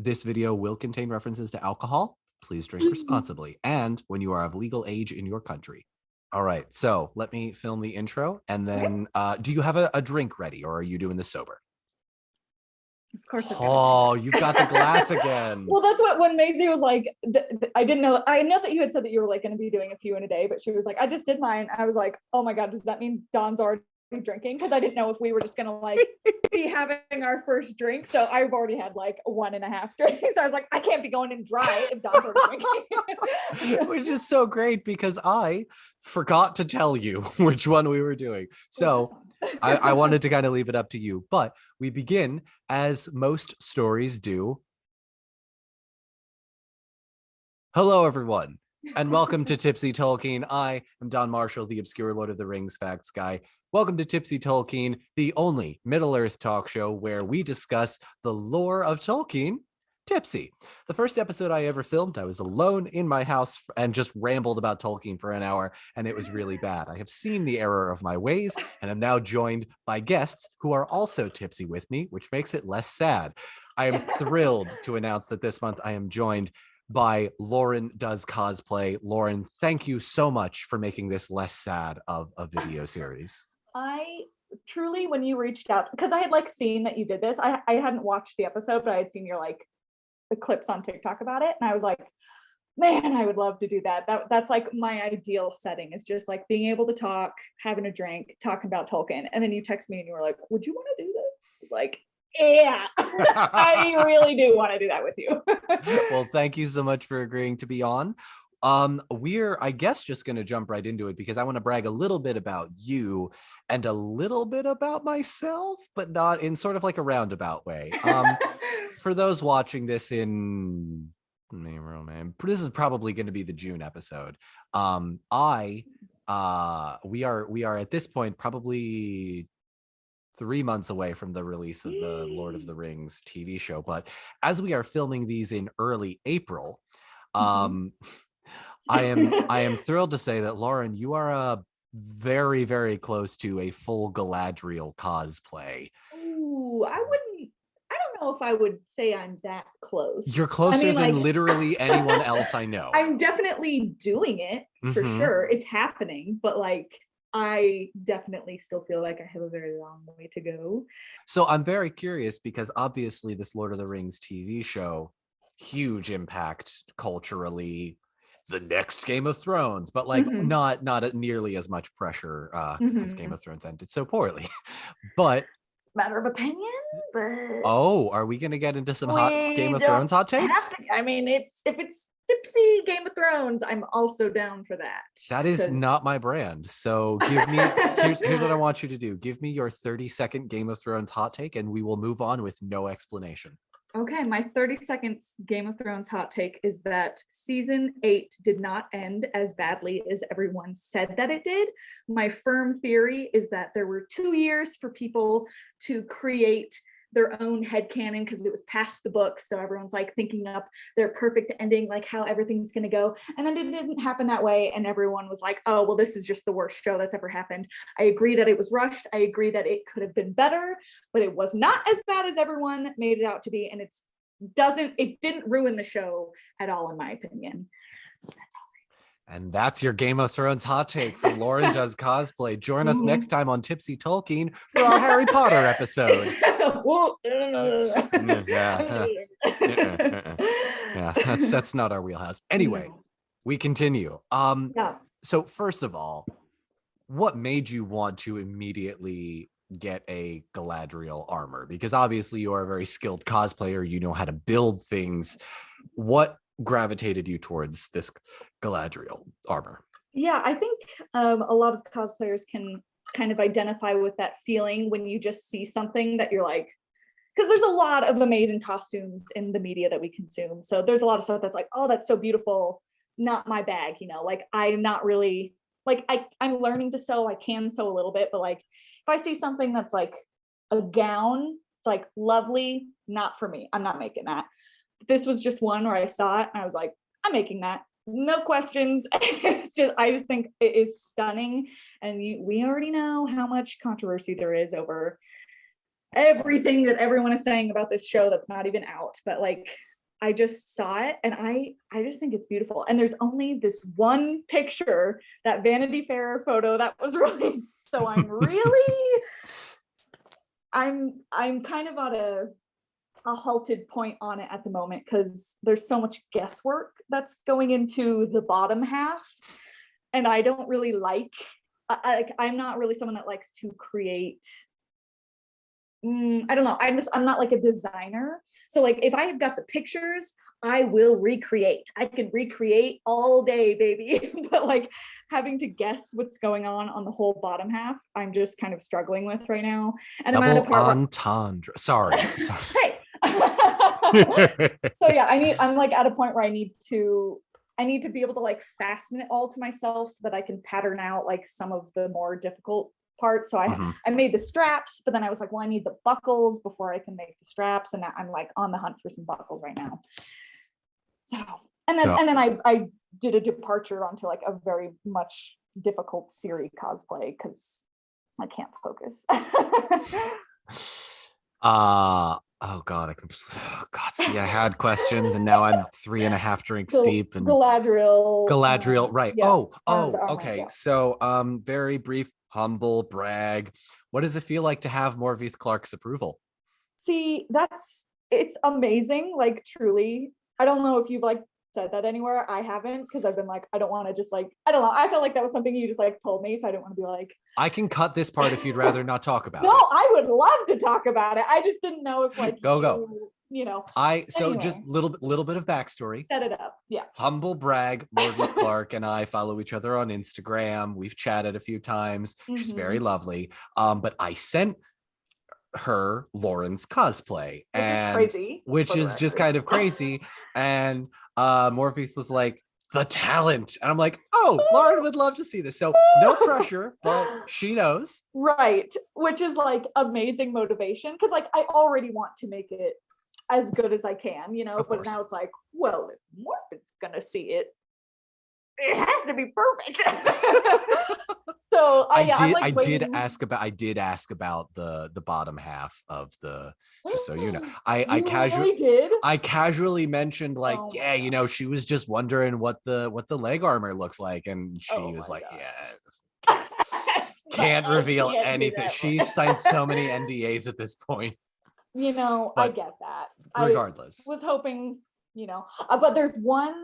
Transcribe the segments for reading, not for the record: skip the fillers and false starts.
This video will contain references to alcohol. Please drink responsibly and when you are of legal age in your country. All right, so let me film the intro and then do you have a drink ready or are you doing this sober? Of course. Oh, you've got the glass again. Well, that's what when Maisie was like, I didn't know. I know that you had said that you were like going to be doing a few in a day, but she was like, I just did mine. I was like, oh my God, does that mean Dawn's already drinking? Because I didn't know if we were just going to like be having our first drink. So I've already had like 1.5 drinks. So I was like, I can't be going in dry if Dawn's already drinking. Which is so great because I forgot to tell you which one we were doing. So I wanted to kind of leave it up to you, but we begin as most stories do. Hello, everyone, and welcome to Tipsy Tolkien. I am Don Marshall, the obscure Lord of the Rings facts guy. Welcome to Tipsy Tolkien, the only Middle-earth talk show where we discuss the lore of Tolkien, Tipsy. The first episode I ever filmed, I was alone in my house and just rambled about Tolkien for an hour, and it was really bad. I have seen the error of my ways, and I'm now joined by guests who are also tipsy with me, which makes it less sad. I am thrilled to announce that this month I am joined by LaurenDoesCosplay. Lauren, thank you so much for making this less sad of a video series. I truly, when you reached out, because I had like seen that you did this, I hadn't watched the episode, but I had seen your like the clips on TikTok about it, and I was like, man, I would love to do that. That's like my ideal setting, is just like being able to talk, having a drink, talking about Tolkien. And then you text me and you were like, would you want to do this? Like, yeah, I really do want to do that with you. Well, thank you so much for agreeing to be on. We're, I guess, just going to jump right into it because I want to brag a little bit about you and a little bit about myself, but not in sort of like a roundabout way. For those watching this in this is probably going to be the June episode. We are at this point probably 3 months away from the release of the Lord of the Rings TV show, but as we are filming these in early April, I am thrilled to say that Lauren, you are very, very close to a full Galadriel cosplay. Ooh, I don't know if I would say I'm that close. You're closer than literally anyone else I know. I'm definitely doing it for sure. It's happening, but like I definitely still feel like I have a very long way to go. So I'm very curious because obviously this Lord of the Rings TV show, huge impact culturally, the next Game of Thrones, but like not nearly as much pressure because Game of Thrones ended so poorly. But it's a matter of opinion. But are we gonna get into some hot Game of Thrones hot takes? I mean, if it's Tipsy Game of Thrones, I'm also down for that. That is not my brand. So give me here's what I want you to do. Give me your 30-second Game of Thrones hot take and we will move on with no explanation. Okay, my 30 seconds Game of Thrones hot take is that season 8 did not end as badly as everyone said that it did. My firm theory is that there were 2 years for people to create their own headcanon because it was past the book. So everyone's like thinking up their perfect ending, like how everything's going to go. And then it didn't happen that way. And everyone was like, oh, well, this is just the worst show that's ever happened. I agree that it was rushed. I agree that it could have been better, but it was not as bad as everyone made it out to be. And it didn't ruin the show at all, in my opinion. That's all. And that's your Game of Thrones hot take from LaurenDoesCosplay. Join us next time on Tipsy Tolkien for our Harry Potter episode. Yeah, that's not our wheelhouse. Anyway, we continue. So first of all, what made you want to immediately get a Galadriel armor? Because obviously you are a very skilled cosplayer. You know how to build things. What gravitated you towards this Galadriel armor? Yeah, I think a lot of cosplayers can kind of identify with that feeling when you just see something that you're like, because there's a lot of amazing costumes in the media that we consume. So there's a lot of stuff that's like, oh, that's so beautiful. Not my bag, like I'm not really like, I'm learning to sew. I can sew a little bit, but like if I see something that's like a gown, it's like lovely, not for me. I'm not making that. This was just one where I saw it and I was like, I'm making that. No questions. I just think it is stunning. And we already know how much controversy there is over everything that everyone is saying about this show that's not even out, but like I just saw it and I just think it's beautiful. And there's only this one picture, that Vanity Fair photo that was released. So I'm really I'm kind of at a halted point on it at the moment because there's so much guesswork that's going into the bottom half. And I don't really I'm not really someone that likes to create. I don't know. I'm not like a designer. So like if I have got the pictures, I will recreate. I can recreate all day, baby. But like having to guess what's going on the whole bottom half, I'm just kind of struggling with right now. And I'm at a Double part entendre. Sorry. Hey. So yeah, I'm like at a point where I need to be able to like fasten it all to myself so that I can pattern out like some of the more difficult parts. So I made the straps, but then I was like, well, I need the buckles before I can make the straps. And I'm like on the hunt for some buckles right now. So, and then I did a departure onto like a very much difficult Siri cosplay because I can't focus. Oh God, see, I had questions and now I'm 3.5 drinks deep. And Galadriel, right. Yeah, Okay. Yeah. So very brief, humble brag. What does it feel like to have Morvith Clark's approval? See, it's amazing, like truly. I don't know if you've like said that anywhere. I haven't, because I've been like, I don't want to just like, I don't know. I felt like that was something you just like told me, so I didn't want to be like, I can cut this part if you'd rather not talk about no, it. I would love to talk about it. I just didn't know if like go. You know. So anyway. Just little bit of backstory. Set it up. Yeah. Humble brag. Morvith Clark and I follow each other on Instagram. We've chatted a few times. She's very lovely. But I sent her Lauren's cosplay, which is just kind of crazy. And Morpheus was like, the talent, and I'm like, oh, Lauren would love to see this. So no pressure, but she knows, right? Which is like amazing motivation, because like I already want to make it as good as I can, you know. But now it's like, well, if Morpheus gonna see it, it has to be perfect. So I did ask about the bottom half of the, just so you know. I casually mentioned like, you know, she was just wondering what the leg armor looks like, and she was like, yeah, can't reveal anything. She's signed so many NDAs at this point. You know, I get that. Regardless, I was hoping, you know, but there's one.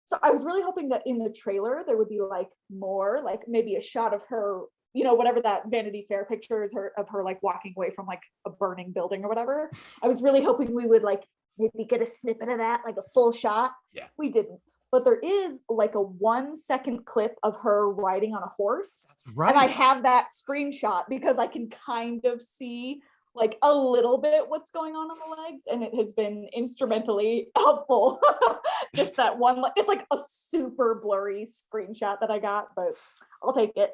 So I was really hoping that in the trailer there would be like more, like maybe a shot of her, you know, whatever that Vanity Fair picture is, of her like walking away from like a burning building or whatever. I was really hoping we would like maybe get a snippet of that, like a full shot. Yeah. We didn't. But there is like a 1-second clip of her riding on a horse. Right. And I have that screenshot because I can kind of see like a little bit what's going on the legs, and it has been instrumentally helpful. Just that one, it's like a super blurry screenshot that I got, but I'll take it.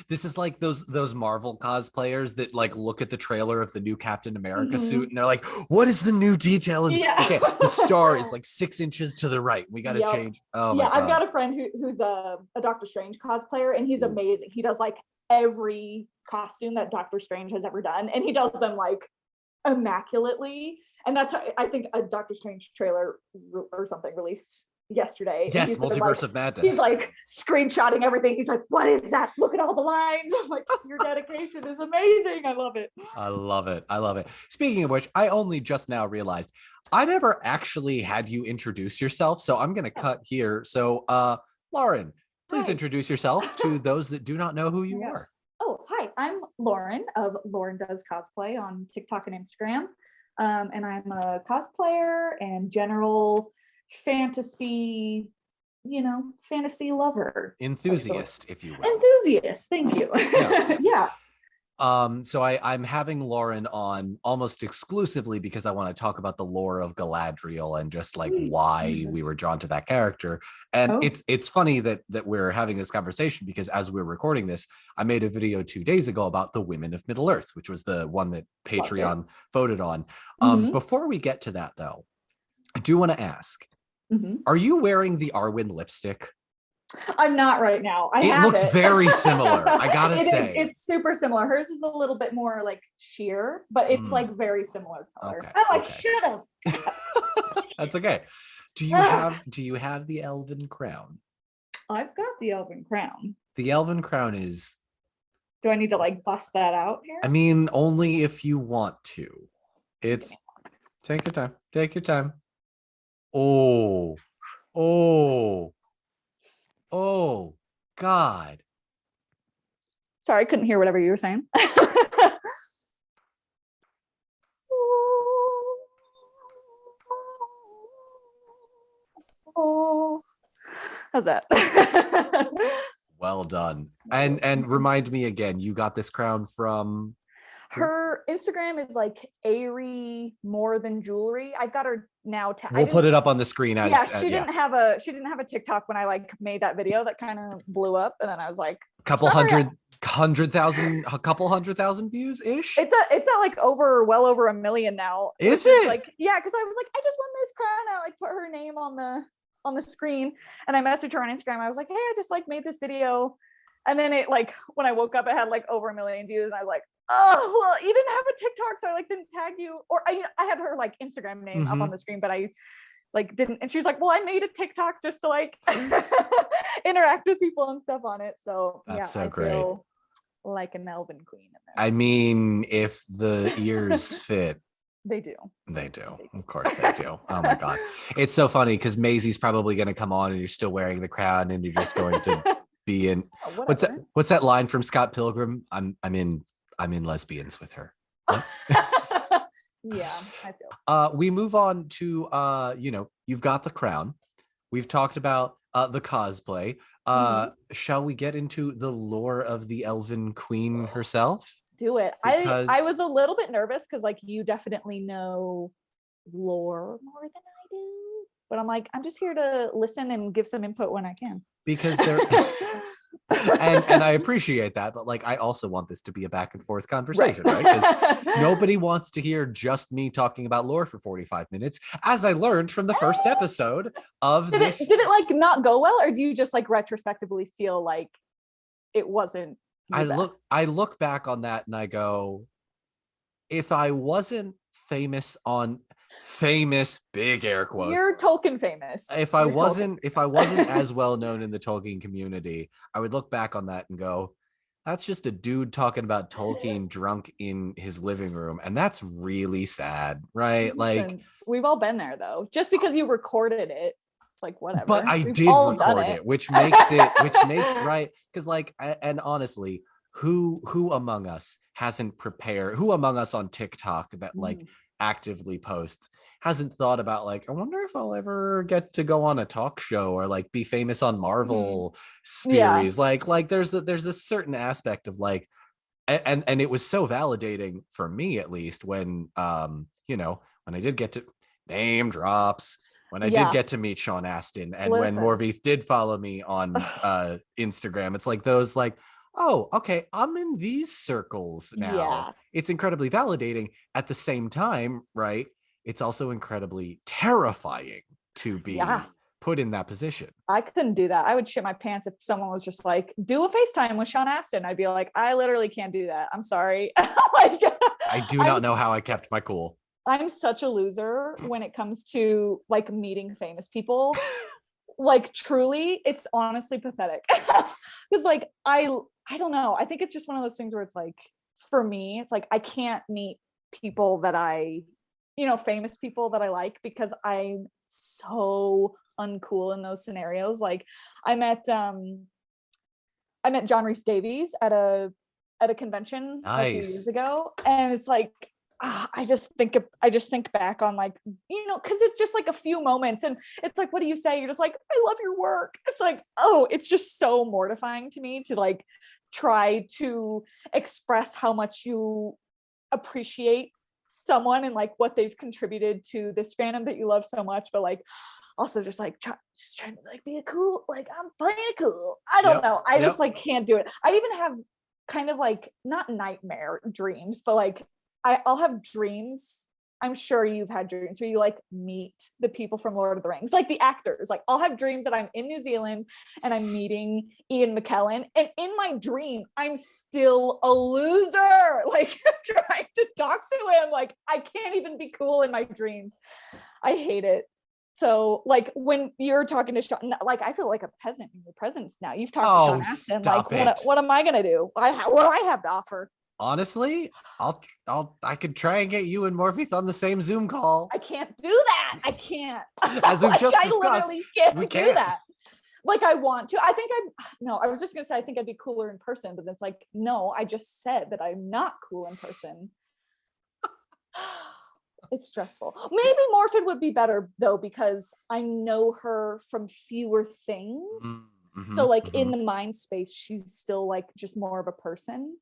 This is like those Marvel cosplayers that like look at the trailer of the new Captain America suit and they're like, what is the new detail? And okay, the star is like 6 inches to the right. We got to change. Oh yeah, I've got a friend who's a Doctor Strange cosplayer, and he's amazing. He does like every costume that Doctor Strange has ever done, and he does them like immaculately. And that's how, I think a Doctor Strange trailer or something released yesterday. Yes, Multiverse of Madness. He's like screenshotting everything. He's like, what is that? Look at all the lines. I'm like, your dedication is amazing. I love it. I love it. Speaking of which, I only just now realized I never actually had you introduce yourself, so I'm going to cut here. So Lauren, please introduce yourself to those that do not know who you are. Oh, hi, I'm Lauren of LaurenDoesCosplay on TikTok and Instagram. And I'm a cosplayer and general fantasy lover. Enthusiast, if you will. Enthusiast, thank you. Yeah. So I'm having Lauren on almost exclusively because I want to talk about the lore of Galadriel and just like why we were drawn to that character. And it's funny that we're having this conversation because as we're recording this, I made a video 2 days ago about the women of Middle Earth, which was the one that Patreon voted on. Before we get to that though, I do want to ask, are you wearing the Arwen lipstick? I'm not right now. I It have looks it. very similar, I gotta It is. say. It's super similar. Hers is a little bit more like sheer, but it's like very similar color. Okay, Oh, I okay. should have. That's okay. Do you have the elven crown? I've got the elven crown. The elven crown is, Do I need to like bust that out here? I mean, only if you want to. Give It's me- take your time. Take your time. Oh, oh, oh, God. Sorry, I couldn't hear whatever you were saying. Oh, how's that? Well done. And remind me again, you got this crown from Her Instagram is like Airy more than jewelry. I've got her now. we'll put it up on the screen as Yeah, she didn't have a TikTok when I like made that video that kind of blew up, and then I was like, a couple hundred thousand views ish. It's at like well over 1 million now. Is it? Like, yeah, because I was like, I just won this crown. I like put her name on the screen, and I messaged her on Instagram. I was like, hey, I just like made this video, and then it like when I woke up, it had like over 1 million views, and I was like, oh well, you didn't have a TikTok, so I like didn't tag you, or I had her like Instagram name up on the screen, but I like didn't, and she was like, well, I made a TikTok just to like interact with people and stuff on it. So that's yeah, so I great. feel like an elven queen in this. I mean, if the ears fit, they do. They do. Of course they do. Oh my God. It's so funny because Maisie's probably going to come on and you're still wearing the crown and you're just going to be in what's that line from Scott Pilgrim? I'm in Lesbians with her. What? Yeah, I feel. We move on to you've got the crown. We've talked about the cosplay. Shall we get into the lore of the Elven Queen herself? Do it. Because I was a little bit nervous because like you definitely know lore more than I do, but I'm like, I'm just here to listen and give some input when I can. Because they're and I appreciate that, but like I also want this to be a back and forth conversation, right? Because nobody wants to hear just me talking about lore for 45 minutes, as I learned from the first episode of this. Did it like not go well, or do you just like retrospectively feel like it wasn't? I look back on that and I go, if I wasn't famous big air quotes, you're Tolkien famous. If I wasn't as well known in the Tolkien community, I would look back on that and go, that's just a dude talking about Tolkien drunk in his living room, and that's really sad, right? Listen, like we've all been there though. Just because you recorded it, like whatever. But I did record it, which makes right, because like, and honestly, who among us hasn't prepared, who among us on TikTok that like actively posts hasn't thought about like, I wonder if I'll ever get to go on a talk show or like be famous on Marvel series. Like there's this certain aspect of like, and it was so validating for me, at least, when when I did get to name drops, when I did get to meet Sean Astin, and when Morveith did follow me on Instagram. It's like those like, oh, okay, I'm in these circles now. Yeah. It's incredibly validating. At the same time, right, it's also incredibly terrifying to be put in that position. I couldn't do that. I would shit my pants if someone was just like, do a FaceTime with Sean Astin. I'd be like, I literally can't do that. I'm sorry. Like, I do not know how I kept my cool. I'm such a loser when it comes to like meeting famous people. Like truly, it's honestly pathetic. Because like I don't know. I think it's just one of those things where it's like, for me, it's like I can't meet people that famous people that I like, because I'm so uncool in those scenarios. Like I met John Rhys Davies at a convention a few years ago, and it's like I just think back on like, because it's just like a few moments, and it's like, what do you say? You're just like, I love your work. It's like, oh, it's just so mortifying to me to like try to express how much you appreciate someone and like what they've contributed to this fandom that you love so much, but like also just like trying to like be a cool, like I'm playing it cool. I don't know. I just like can't do it. I even have kind of like not nightmare dreams, but like I'll have dreams. I'm sure you've had dreams where you like meet the people from Lord of the Rings, like the actors. Like I'll have dreams that I'm in New Zealand and I'm meeting Ian McKellen, and in my dream I'm still a loser, like trying to talk to him. Like I can't even be cool in my dreams. I hate it. So like when you're talking to Sean, like I feel like a peasant in your presence now. You've talked to Sean Oh, Astin. Like stop it. what am I gonna do? What do I have to offer? Honestly, I could try and get you and Morpheus on the same Zoom call. I can't do that. I can't. As we've like, just I discussed, literally can't we do can't. that. Like I want to. I think no, I was just gonna say I think I'd be cooler in person, but it's like, no, I just said that I'm not cool in person. It's stressful. Maybe Morphin would be better though, because I know her from fewer things. Mm-hmm, So like mm-hmm. in the mind space, she's still like just more of a person.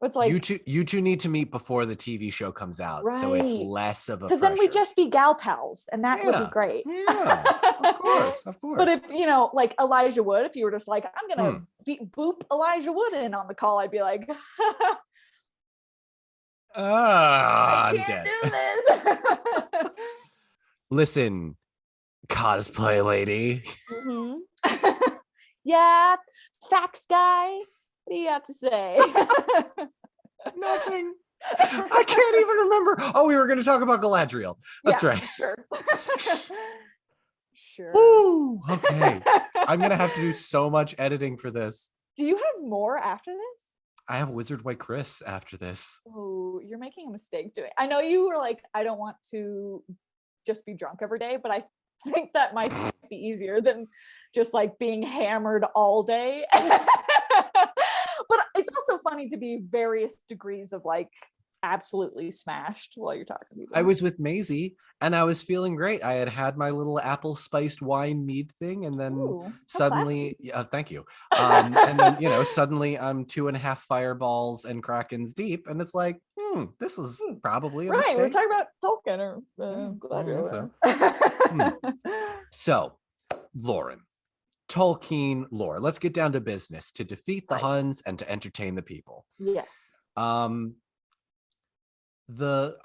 It's like you two need to meet before the TV show comes out, right. So it's less of a because pressure. then we'd just be gal pals, and that would be great. Yeah, of course. But if like Elijah Wood, if you were just like, I'm gonna boop Elijah Wood in on the call, I'd be like, I I'm can't dead. do this. Listen, cosplay lady. Mm-hmm. Yeah, facts guy. What do you have to say? Nothing. I can't even remember. Oh, we were going to talk about Galadriel. That's right. Sure. Sure. Ooh, okay. I'm going to have to do so much editing for this. Do you have more after this? I have Wizard White Chris after this. Oh, you're making a mistake doing. I know you were like, I don't want to just be drunk every day, but I think that might be easier than just like being hammered all day. But it's also funny to be various degrees of like absolutely smashed while you're talking to people. I was with Maisie and I was feeling great. I had my little apple spiced wine mead thing, and then suddenly, thank you. And then suddenly I'm 2.5 fireballs and Krakens deep, and it's like, this was probably a mistake. We're talking about Tolkien or Galadriel. So, Lauren, Tolkien lore. Let's get down to business. To defeat the Huns and to entertain the people. Yes.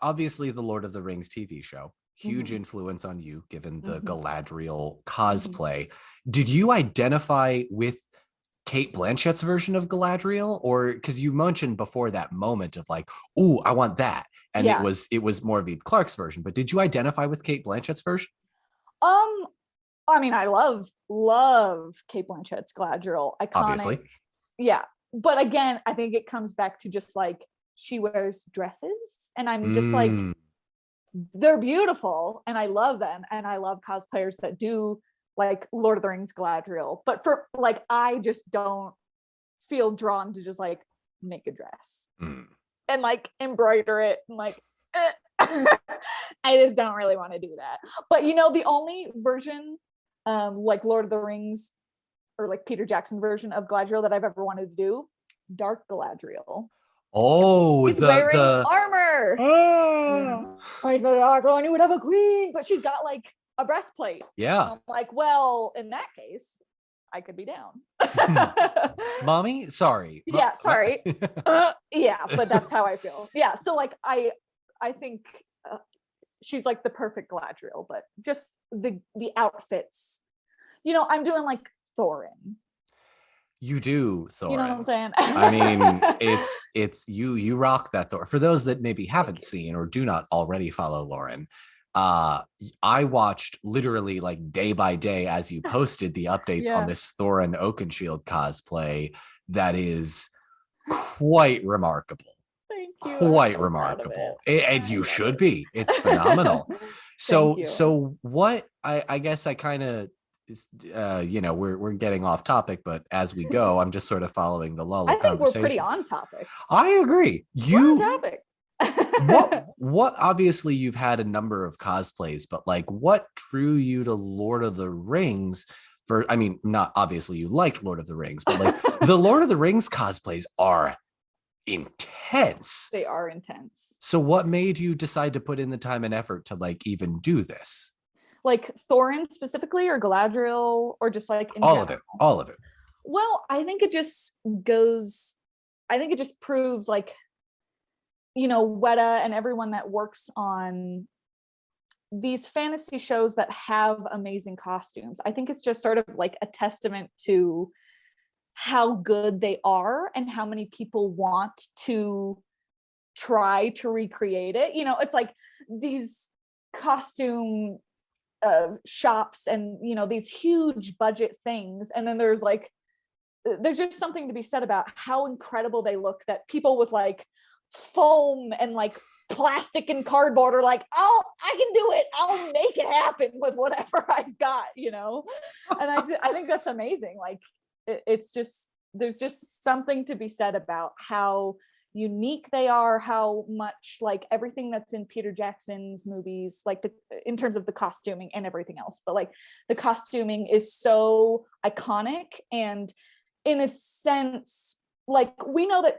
Obviously the Lord of the Rings TV show, huge influence on you, given the Galadriel cosplay. Did you identify with Kate Blanchett's version of Galadriel, or because you mentioned before that moment of like, ooh, I want that, and it was Morveed Clark's version, but did you identify with Kate Blanchett's version? I mean, I love Kate Blanchett's Galadriel, iconic. Obviously. Yeah, but again, I think it comes back to just like she wears dresses, and I'm just like, they're beautiful, and I love them, and I love cosplayers that do like Lord of the Rings Galadriel. But for like, I just don't feel drawn to just like make a dress and like embroider it and like. I just don't really want to do that. But the only version like Lord of the Rings or like Peter Jackson version of Galadriel that I've ever wanted to do, Dark Galadriel. Oh, she's wearing armor. I thought I knew would have a queen, but she's got like a breastplate. Yeah. I'm like, well, in that case, I could be down. Mommy, sorry. Yeah, sorry. Yeah, but that's how I feel. Yeah, so like I think she's like the perfect Galadriel, but just the outfits. I'm doing like Thorin. You do, Thorin. You know what I'm saying? I mean, it's you rock that Thorin. For those that maybe haven't seen or do not already follow Lauren, I watched literally like day by day as you posted the updates on this Thorin Oakenshield cosplay that is quite remarkable. Quite remarkable, and you should be. It's phenomenal. So what I guess I kind of we're getting off topic, but as we go, I'm just sort of following the lull of conversation. I think we're pretty on topic. I agree. We're on topic. what obviously you've had a number of cosplays, but like what drew you to Lord of the Rings? I mean, not obviously you liked Lord of the Rings, but like the Lord of the Rings cosplays are intense. They are intense. So what made you decide to put in the time and effort to like even do this? Like Thorin specifically, or Galadriel, or just like in all general? All of it. Well, I think it just proves like Weta and everyone that works on these fantasy shows that have amazing costumes, I think it's just sort of like a testament to how good they are and how many people want to try to recreate it. You know, it's like these costume shops and, you know, these huge budget things, and then there's just something to be said about how incredible they look, that people with like foam and like plastic and cardboard are like, I can do it, I'll make it happen with whatever I've got, you know. And I think that's amazing. Like it's just, there's just something to be said about how unique they are, how much like everything that's in Peter Jackson's movies, like in terms of the costuming and everything else, but like the costuming is so iconic. And in a sense, like we know that,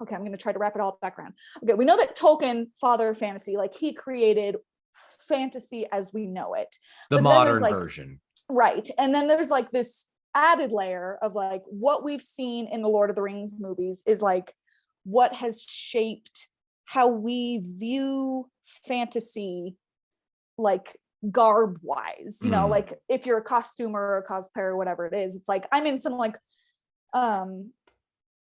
okay, I'm going to try to wrap it all back around. Okay, we know that Tolkien, father of fantasy, like he created fantasy as we know it. The modern version. Right. And then there's like this added layer of like what we've seen in the Lord of the Rings movies is like what has shaped how we view fantasy, like garb wise, you know, like if you're a costumer or a cosplayer or whatever it is, it's like I'm in some like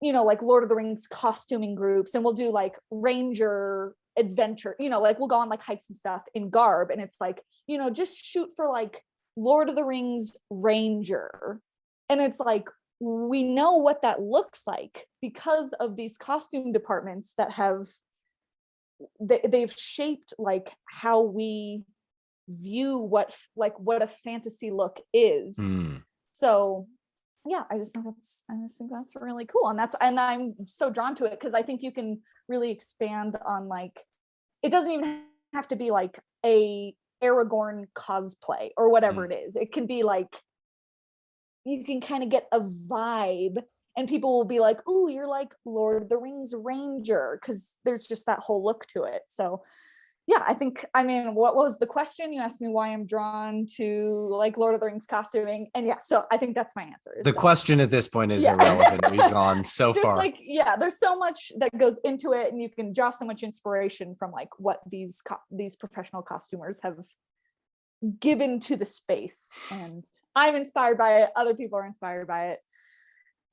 you know, like Lord of the Rings costuming groups, and we'll do like ranger adventure, you know, like we'll go on like hikes and stuff in garb, and it's like, you know, just shoot for like Lord of the Rings ranger, and it's like we know what that looks like because of these costume departments that have they've shaped like how we view what a fantasy look is. So yeah, I just think that's really cool, and I'm so drawn to it because I think you can really expand on like, it doesn't even have to be like a Aragorn cosplay or whatever it is. It can be like you can kind of get a vibe, and people will be like, "Ooh, you're like Lord of the Rings ranger," because there's just that whole look to it. So yeah, I mean, what was the question? You asked me why I'm drawn to like Lord of the Rings costuming. And yeah, so I think that's my answer. The question at this point is irrelevant. We've gone so far. Like, yeah, there's so much that goes into it, and you can draw so much inspiration from like what these professional costumers have given to the space. And I'm inspired by it. Other people are inspired by it.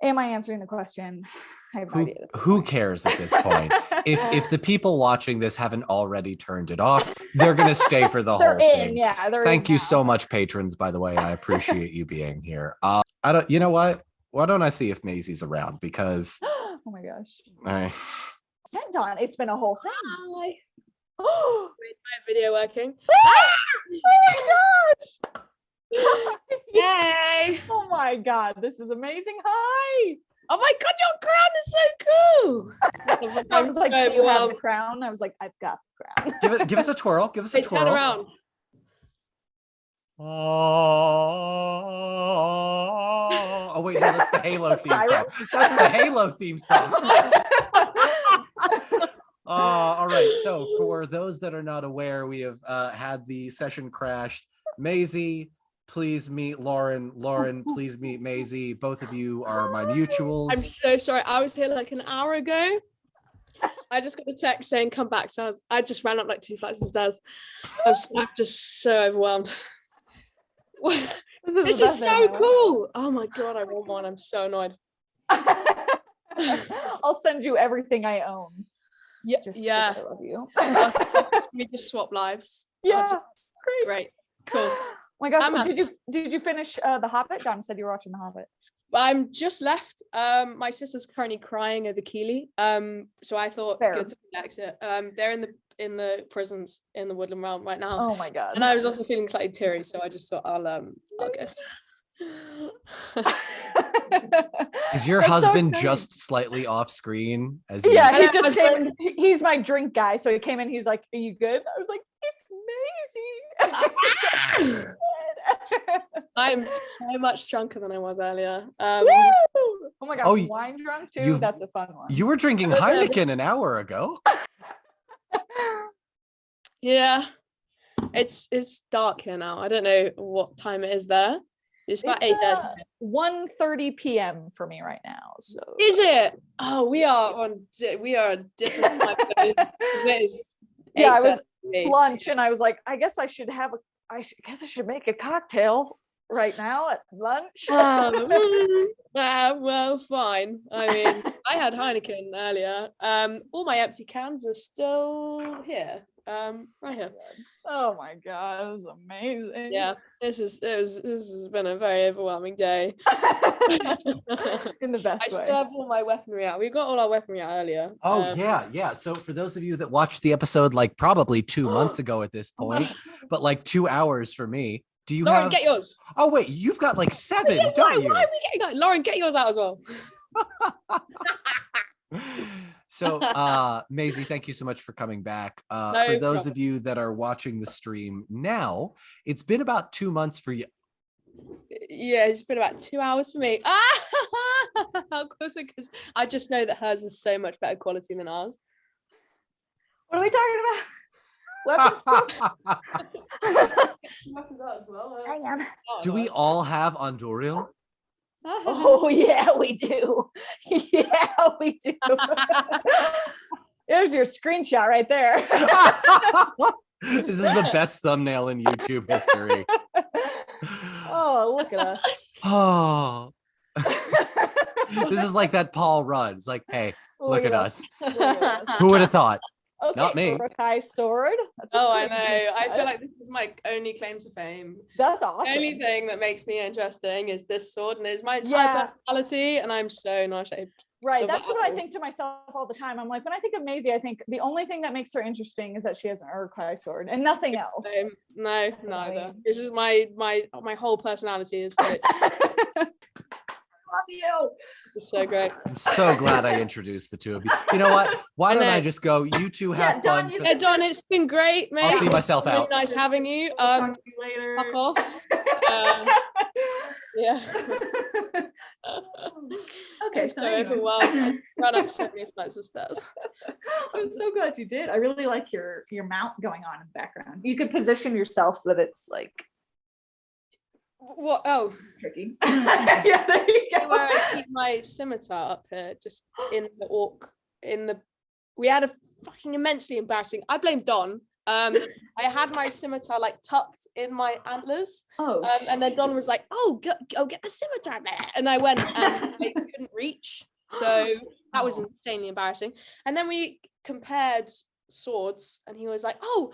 Am I answering the question? I have no idea. Who cares at this point? If the people watching this haven't already turned it off, they're going to stay for the whole thing. Yeah, Thank you so much, patrons, by the way. I appreciate you being here. You know what? Why don't I see if Maisie's around? Because oh my gosh. Sent on. It's been a whole thing. Hi. Oh, is my video working? Oh my gosh. Yay! Oh my god, this is amazing. Hi. Oh my god, your crown is so cool. I was like, so you have the crown. I was like, I've got the crown. Give us a twirl. Give us a twirl. Turn around. Oh wait, no, that's the Halo theme song. That's the Halo theme song. All right. So for those that are not aware, we have had the session crashed. Maisie, please meet Lauren. Lauren, please meet Maisie. Both of you are my mutuals. I'm so sorry. I was here like an hour ago. I just got a text saying come back. So I just ran up like 2 flights of stairs. I'm just so overwhelmed. This is so cool. Oh my god, I want one. I'm so annoyed. I'll send you everything I own. Yeah, I love you. We just swap lives. Yeah, great. Cool. Oh my gosh, did you finish The Hobbit? John said you were watching The Hobbit. I'm just left. My sister's currently crying over Keeley. So I thought good to relax it. They're in the prisons in the Woodland Realm right now. Oh my god. And I was also feeling slightly teary, so I just thought I'll go. Is your husband just slightly off screen? As you he just came. He's my drink guy, so he came in. He's like, "Are you good?" I was like, "It's Maisie." I'm so much drunker than I was earlier. Oh my god, wine drunk too. That's a fun one. You were drinking Heineken an hour ago. Yeah, it's dark here now. I don't know what time it is there. It's about 8:30. 1:30 p.m. for me right now. So is it? Oh, we are a different time. Yeah, I was 8:30. lunch, and I was like, I guess I should make a cocktail right now at lunch. Well, fine. I mean, I had Heineken earlier. All my empty cans are still here. Right here. Oh my god, it was amazing. Yeah, this has been a very overwhelming day. In the best I way. still have all my weaponry out. We got all our weaponry out earlier. Oh yeah. So for those of you that watched the episode like probably 2 months ago at this point, but like 2 hours for me, do you Lauren, have? get yours. Oh wait, you've got like 7, don't you? Why are we getting? Lauren, get yours out as well. So Maisie, thank you so much for coming back. No For those problem. of you that are watching the stream now, it's been about 2 months for you. Yeah, it's been about 2 hours for me. How close? Because I just know that hers is so much better quality than ours. What are we talking about? Weapons stuff? Hang on. Do we all have Andoril? Oh yeah, we do. Yeah, we do. There's your screenshot right there. This is the best thumbnail in YouTube history. Oh, look at us. Oh. This is like that Paul Rudd. It's like, hey, look at us. Look at us. Who would have thought? Okay, Not me. Urukai sword. That's a Oh, I pretty know. good I feel cut. like this is my only claim to fame. That's The awesome. only thing that makes me interesting is this sword, and it's my entire Yeah. personality, and I'm so not ashamed. Right, of that's that what at I all. think to myself all the time. I'm like, when I think of Maisie, I think the only thing that makes her interesting is that she has an Urukai sword and nothing else. No, neither. This is my whole personality is that Love you. it's so great. I'm so glad I introduced the two of you. You know what? Why don't I know. just go? You two have Don, fun. you Yeah, Don, it's been great, mate. I'll see myself Really out. nice having you. We'll talk to you later. Fuck off. Yeah. Okay, I'm so so anyway. overwhelmed. I run up so many flights of stairs. I'm so glad you did. I really like your mount going on in the background. You could position yourself so that it's like What? Oh, tricky. Yeah, there you where I go. keep my scimitar up here, just in the orc. We had a fucking immensely embarrassing. I blame Don. I had my scimitar like tucked in my antlers, Oh, and then Don was like, "Oh, go get the scimitar there," and I went and I couldn't reach, so that was insanely embarrassing. And then we compared swords, and he was like, "Oh,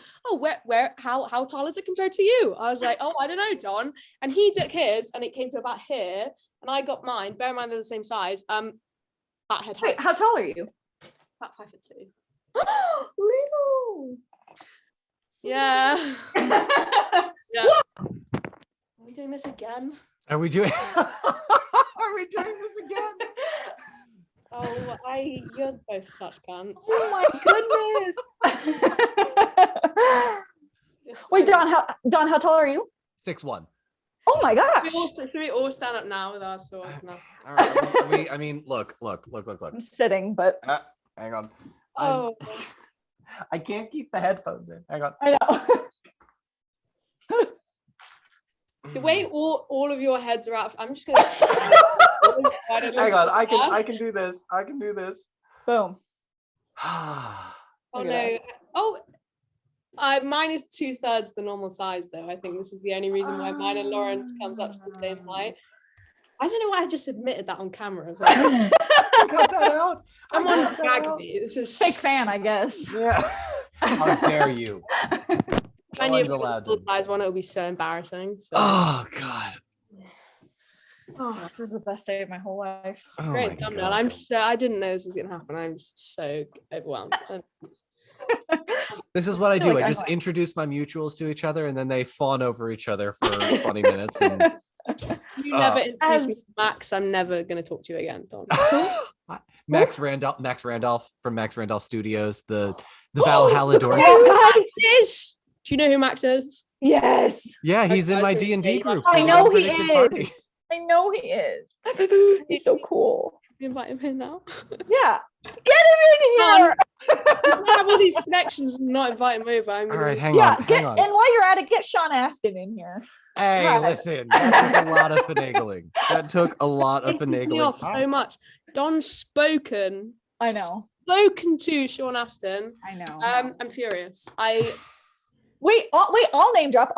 where, how tall is it compared to you?" I was like, "Oh, I don't know, Don." And he took his, and it came to about here, and I got mine. Bear in mind they're the same size. That head height, wait, how tall are you? about 5'2". Little. Yeah. Yeah. Are we doing this again? Are we doing? Are we doing this again? Oh, you're both such cunts. Oh my goodness. Just Wait, like- Don, how tall are you? 6'1". Oh my gosh. Should we all stand up now with our swords now? All right. I mean, look. I'm sitting, but Hang on. Oh, I can't keep the headphones in. Hang on. I know. the way all of your heads are out, I'm just gonna. Hang on. I can do this. I can do this. Boom. Oh Look no. at us. Oh, mine is 2/3 the normal size though. I think this is the only reason why mine and Lauren's comes up to the same height. I don't know why I just admitted that on camera as well. Cut that out. Come I on, cut that gag out. me. This is Fake fan, I guess. Yeah. How dare you? When No you one's allowed full to. size one, it would be so embarrassing. So. Oh God. Oh, this is the best day of my whole life. Oh my Great thumbnail. God. I didn't know this was gonna happen. I'm just so overwhelmed. This is what I do. like I I'm just like- introduce my mutuals to each other, and then they fawn over each other for 20 minutes. And You never introduce me as- to Max. I'm never gonna talk to you again, Don. Max Randolph from Max Randolph Studios, the Valhalla Doors. Is. Do you know who Max is? Yes, Yeah, he's in my Okay. D&D group. I for the know he Unpredicted is. Party. I know he is. He's so cool. We invite him in now. Yeah, get him in here. I have all these connections and not invite him over. I'm All gonna- right, hang Yeah, on. and while you're at it, get Sean Astin in here. Hey, God. listen, that took a lot of finagling. That took a lot of It pisses me finagling. off so much. Don's spoken I know. spoken to Sean Astin. I know. I'm furious. I'll name drop.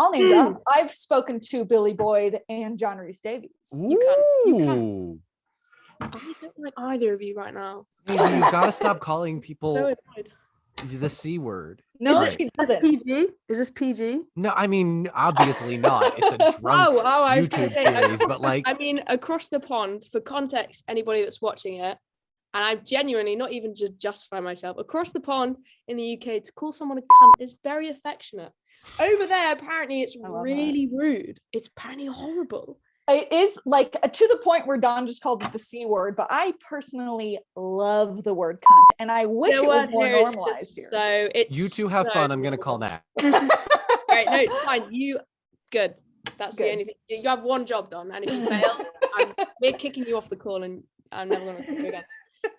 I've spoken to Billy Boyd and John Rhys Davies. Ooh. I don't like either of you right now. Maisie, you gotta stop calling So people annoyed. the C word. No, Right. she doesn't. PG? Is this PG? No, I mean, obviously not. It's a drunk I was gonna YouTube say, series, but like, I mean, across the pond, for context, anybody that's watching it, and I'm genuinely not even just justify myself, across the pond in the UK, to call someone a cunt is very affectionate. Over there, apparently, it's really rude. It's apparently horrible. It is like to the point where Don just called it the C word, but I personally love the word cunt, and I wish it was more normalized here. So it's you two have fun. I'm gonna call Matt. Right, no, it's fine. Good. That's Good. the only thing. You have one job done, and if you fail, we're kicking you off the call, and I'm never gonna talk to you again.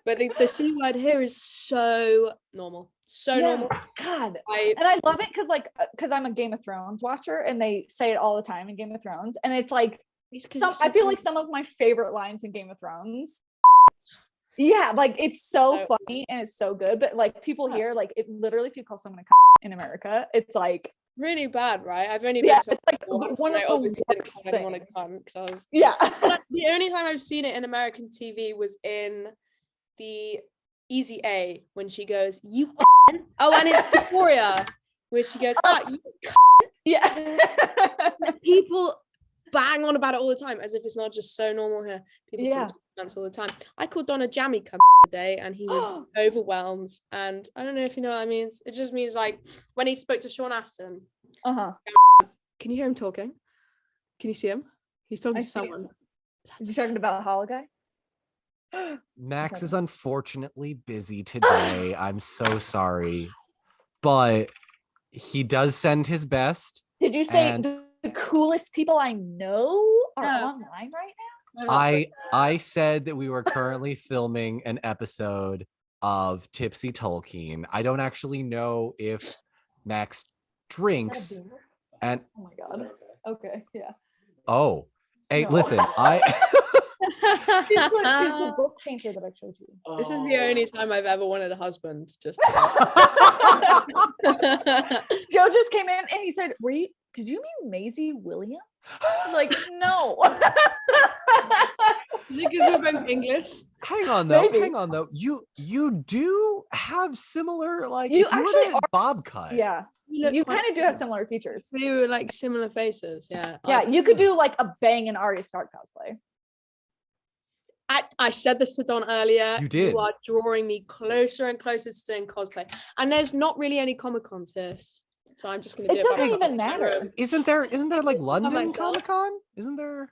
But the C word here is so normal. So normal. God. And I love it because I'm a Game of Thrones watcher, and they say it all the time in Game of Thrones, and it's like I feel like some of my favorite lines in Game of Thrones. Yeah, like it's so funny and it's so good, but like people here, like it literally, if you call someone a cunt in America, it's like really bad, right? I've only been to it's like once, one of I the obviously didn't worst call anyone a things. cunt because I was the only time I've seen it in American TV was in the Easy A when she goes, "You cunt." Oh, and in Victoria where she goes, "Oh, you cunt." yeah. People bang on about it all the time as if it's not just so normal here. People call it cunts all the time. I called Don a jammy cunt today and he was overwhelmed, and I don't know if you know what that means. It just means like when he spoke to Sean Astin. Can you hear him talking? Can you see him? He's talking to someone. Is he talking about Hollow Guy? Max is unfortunately busy today. I'm so sorry, but he does send his best. Did you say the coolest people I know are online right now? I said that we were currently filming an episode of Tipsy Tolkien. I don't actually know if Max drinks, and oh my god. Okay, yeah. Oh, hey, No. listen, She's the book painter that I showed you. This is the only time I've ever wanted a husband. Just Joe just came in and he said, did you mean Maisie Williams? I was like, no. Is it because we're both English? Hang on though. You do have similar, like, You if you actually were to bob cut. Yeah. You kind of do have similar features. We were like similar faces, yeah. Yeah, you could do like a Bang and Arya Stark cosplay. I said this to Don earlier. You did. You are drawing me closer and closer to doing cosplay. And there's not really any Comic-Cons here. So I'm just going to do it. It doesn't even matter. Isn't there like London Comic-Con? Isn't there?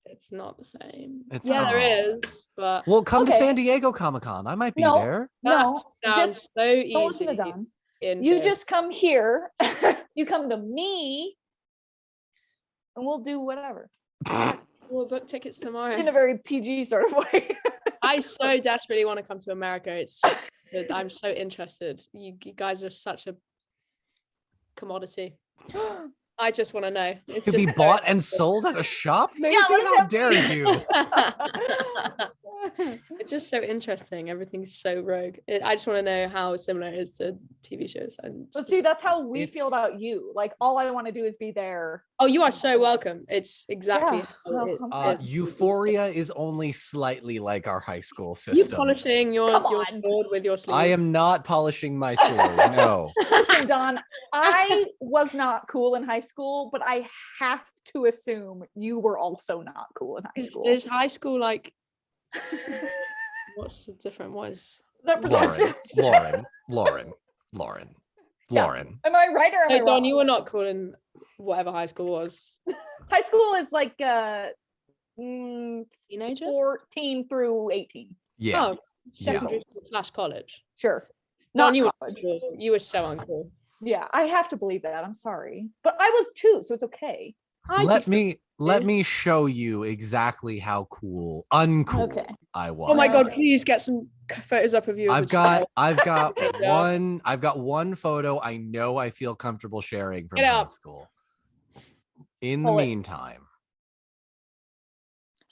It's not the same. There is, but well, come to San Diego Comic-Con. I might be there. No, sounds so easy. Don't listen to Don. You just come here. You come to me, and we'll do whatever. We'll book tickets tomorrow in a very PG sort of way. I so desperately want to come to America. It's just I'm so interested. You guys are such a commodity. I just want to know. It could be bought and sold at a shop, Maisie? How dare you? It's just so interesting. Everything's so rogue. I just want to know how similar it is to TV shows. But see, that's how we feel about you. Like, all I want to do is be there. Oh, you are so welcome. It's exactly how it is. Euphoria is only slightly like our high school system. You polishing your sword with your sleeve. I am not polishing my sword, no. Listen, Don, I was not cool in high school, but I have to assume you were also not cool in high school. Is high school like what's the different was that Lauren. Am I right or am I wrong? Don, you were not cool in whatever high school was. High school is like teenager, 14 through 18. Yeah. Oh, secondary / college. Sure. Don, you were cool. You were so uncool. Yeah, I have to believe that. I'm sorry, but I was too, so it's okay. Let me show you exactly how uncool I was. Oh my god, please get some photos up of you. I've got one photo I know I feel comfortable sharing from high school. In the meantime.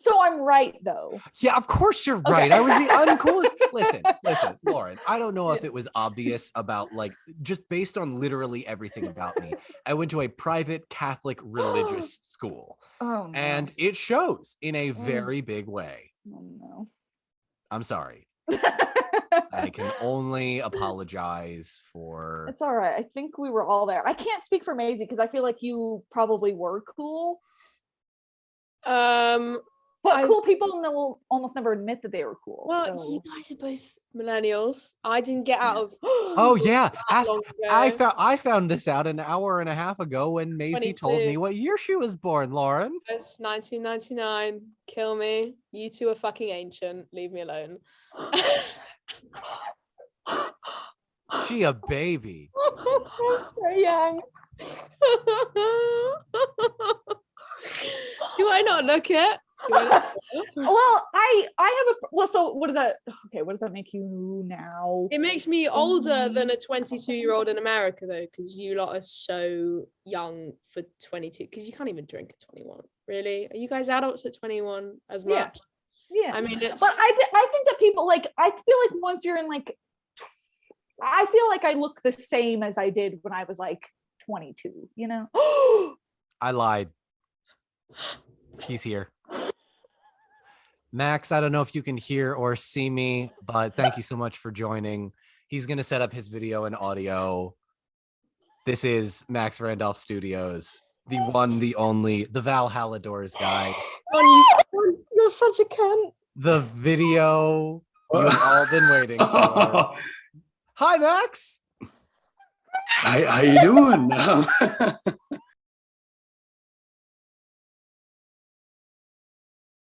So I'm right though. Yeah, of course you're right. I was the uncoolest. Listen, Lauren. I don't know if it was obvious about like just based on literally everything about me. I went to a private Catholic religious school, Oh no. and it shows in a very big way. Oh no. I'm sorry. I can only apologize for. It's all right. I think we were all there. I can't speak for Maisie because I feel like you probably were cool. But cool people will almost never admit that they were cool. Well, so. you guys are both millennials. I didn't get out of. Oh yeah, long ago. I found this out an hour and a half ago when Maisie told 22. me what year she was born. Lauren. It's 1999. Kill me. You two are fucking ancient. Leave me alone. She a baby. So young. Do I not look it? Well, I have a well. So what does that? Okay, what does that make you now? It makes me older than a 22-year-old in America, though, because you lot are so young for 22. Because you can't even drink at 21. Really? Are you guys adults at 21 as much? Yeah. I mean, it's... but I think that people like. I feel like once you're in like, I feel like I look the same as I did when I was like 22. You know. I lied. He's here. Max, I don't know if you can hear or see me, but thank you so much for joining. He's going to set up his video and audio. This is Max Randolph Studios, the one, the only, the Valhalla Doors guy. You're such a cunt. The video you've all been waiting for. Hi, Max. How you doing?